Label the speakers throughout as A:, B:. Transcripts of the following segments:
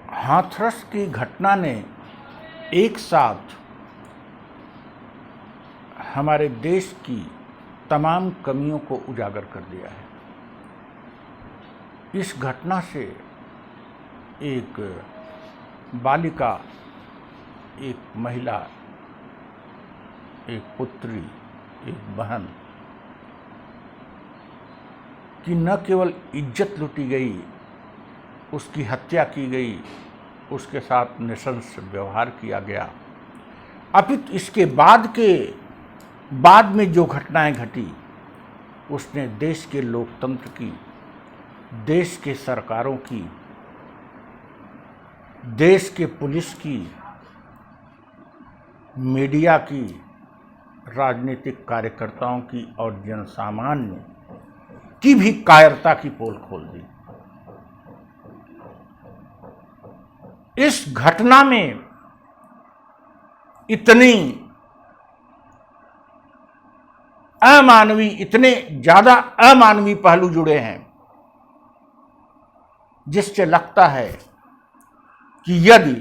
A: हाथरस की घटना ने एक साथ हमारे देश की तमाम कमियों को उजागर कर दिया है। इस घटना से एक बालिका, एक महिला, एक पुत्री, एक बहन की न केवल इज्जत लूटी गई, उसकी हत्या की गई, उसके साथ नृशंस व्यवहार किया गया, अपितु इसके बाद में जो घटनाएं घटी उसने देश के लोकतंत्र की, देश के सरकारों की, देश के पुलिस की, मीडिया की, राजनीतिक कार्यकर्ताओं की और जनसामान्य की भी कायरता की पोल खोल दी। इस घटना में इतने ज्यादा अमानवीय पहलू जुड़े हैं जिससे लगता है कि यदि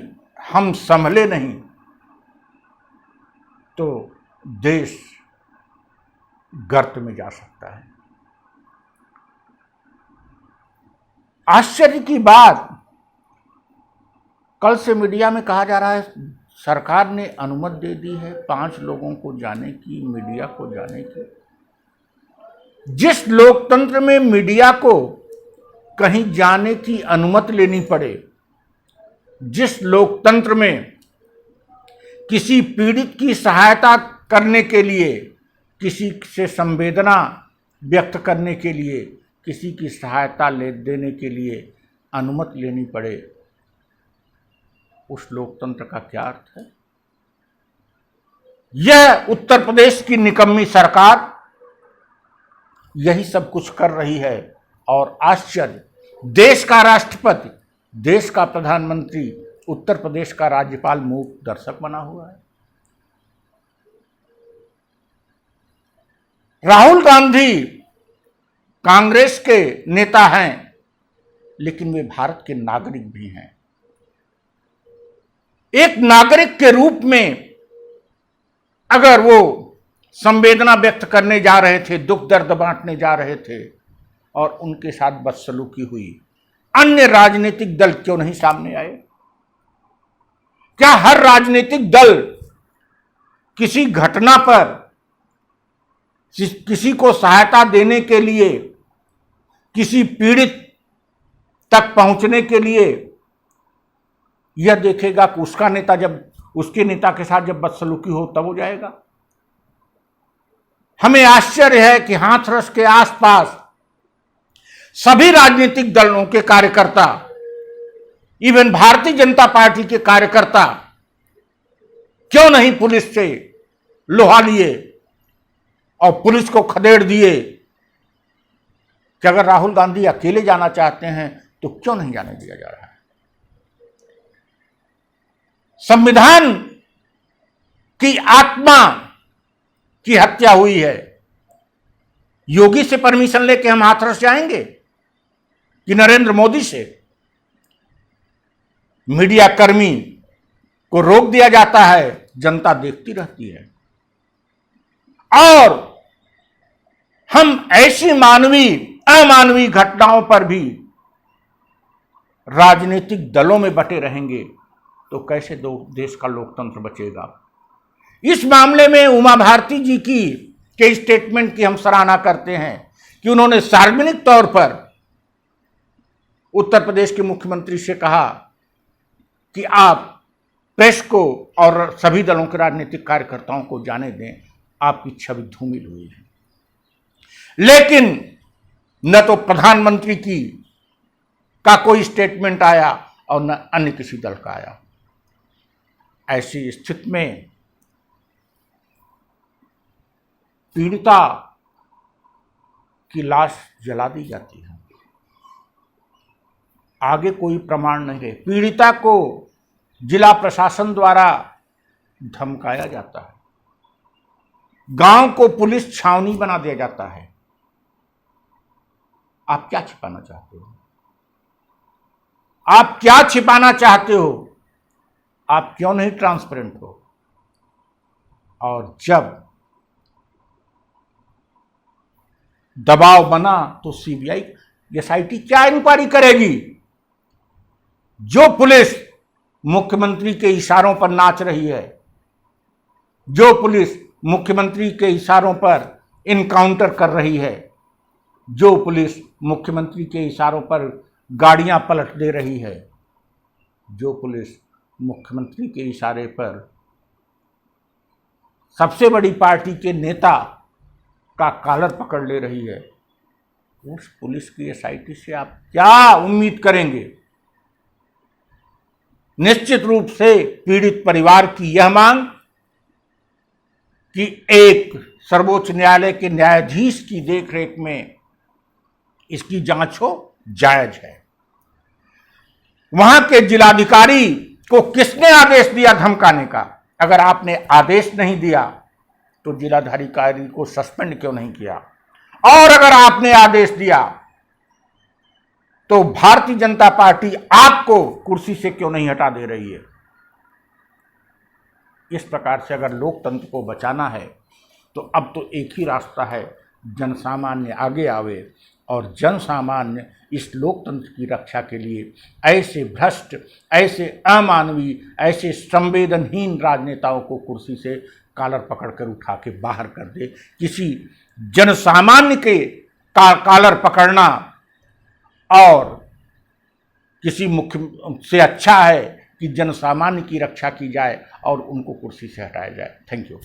A: हम संभले नहीं तो देश गर्त में जा सकता है। आश्चर्य की बात, कल से मीडिया में कहा जा रहा है सरकार ने अनुमति दे दी है 5 लोगों को जाने की, मीडिया को जाने की। जिस लोकतंत्र में मीडिया को कहीं जाने की अनुमति लेनी पड़े, जिस लोकतंत्र में किसी पीड़ित की सहायता करने के लिए, किसी से संवेदना व्यक्त करने के लिए, किसी की सहायता देने के लिए अनुमति लेनी पड़े, उस लोकतंत्र का क्या अर्थ है? यह उत्तर प्रदेश की निकम्मी सरकार यही सब कुछ कर रही है और आश्चर्य, देश का राष्ट्रपति, देश का प्रधानमंत्री, उत्तर प्रदेश का राज्यपाल मूक दर्शक बना हुआ है। राहुल गांधी कांग्रेस के नेता हैं, लेकिन वे भारत के नागरिक भी हैं। एक नागरिक के रूप में अगर वो संवेदना व्यक्त करने जा रहे थे, दुख दर्द बांटने जा रहे थे और उनके साथ बदसलूकी हुई, अन्य राजनीतिक दल क्यों नहीं सामने आए? क्या हर राजनीतिक दल किसी घटना पर किसी को सहायता देने के लिए, किसी पीड़ित तक पहुंचने के लिए यह देखेगा कि उसका नेता जब उसके नेता के साथ जब बदसलूकी हो तब हो जाएगा? हमें आश्चर्य है कि हाथरस के आसपास सभी राजनीतिक दलों के कार्यकर्ता, इवन भारतीय जनता पार्टी के कार्यकर्ता क्यों नहीं पुलिस से लोहा लिए और पुलिस को खदेड़ दिए कि अगर राहुल गांधी अकेले जाना चाहते हैं तो क्यों नहीं जाने दिया जा रहा है? संविधान की आत्मा की हत्या हुई है। योगी से परमिशन लेके हम हाथरस जाएंगे कि नरेंद्र मोदी से? मीडिया कर्मी को रोक दिया जाता है, जनता देखती रहती है। और हम ऐसी अमानवीय घटनाओं पर भी राजनीतिक दलों में बटे रहेंगे तो कैसे देश का लोकतंत्र बचेगा? इस मामले में उमा भारती जी के स्टेटमेंट की हम सराहना करते हैं कि उन्होंने सार्वजनिक तौर पर उत्तर प्रदेश के मुख्यमंत्री से कहा कि आप प्रेस को और सभी दलों के राजनीतिक कार्यकर्ताओं को जाने दें, आपकी छवि धूमिल हुई है। लेकिन न तो प्रधानमंत्री का कोई स्टेटमेंट आया और न अन्य किसी दल का आया। ऐसी स्थिति में पीड़िता की लाश जला दी जाती है, आगे कोई प्रमाण नहीं है। पीड़िता को जिला प्रशासन द्वारा धमकाया जाता है, गांव को पुलिस छावनी बना दिया जाता है। आप क्या छिपाना चाहते हो? आप क्या छिपाना चाहते हो? आप क्यों नहीं ट्रांसपेरेंट हो? और जब दबाव बना तो सीबीआई एसआईटी क्या इंक्वायरी करेगी? जो पुलिस मुख्यमंत्री के इशारों पर नाच रही है, जो पुलिस मुख्यमंत्री के इशारों पर इनकाउंटर कर रही है, जो पुलिस मुख्यमंत्री के इशारों पर गाड़ियां पलट दे रही है, जो पुलिस मुख्यमंत्री के इशारे पर सबसे बड़ी पार्टी के नेता का कॉलर पकड़ ले रही है, उस पुलिस की एसआईटी से आप क्या उम्मीद करेंगे? निश्चित रूप से पीड़ित परिवार की यह मांग कि एक सर्वोच्च न्यायालय के न्यायाधीश की देखरेख में इसकी जांच हो, जायज है। वहां के जिलाधिकारी को किसने आदेश दिया धमकाने का? अगर आपने आदेश नहीं दिया तो जिलाधिकारी को सस्पेंड क्यों नहीं किया? और अगर आपने आदेश दिया तो भारतीय जनता पार्टी आपको कुर्सी से क्यों नहीं हटा दे रही है? इस प्रकार से अगर लोकतंत्र को बचाना है तो अब तो एक ही रास्ता है, जनसामान्य आगे आवे और जनसामान्य इस लोकतंत्र की रक्षा के लिए ऐसे भ्रष्ट, ऐसे अमानवीय, ऐसे संवेदनहीन राजनेताओं को कुर्सी से कॉलर पकड़कर उठा के बाहर कर दे। किसी जनसामान्य के कॉलर पकड़ना और किसी मुख्य से अच्छा है कि जनसामान्य की रक्षा की जाए और उनको कुर्सी से हटाया जाए। Thank you.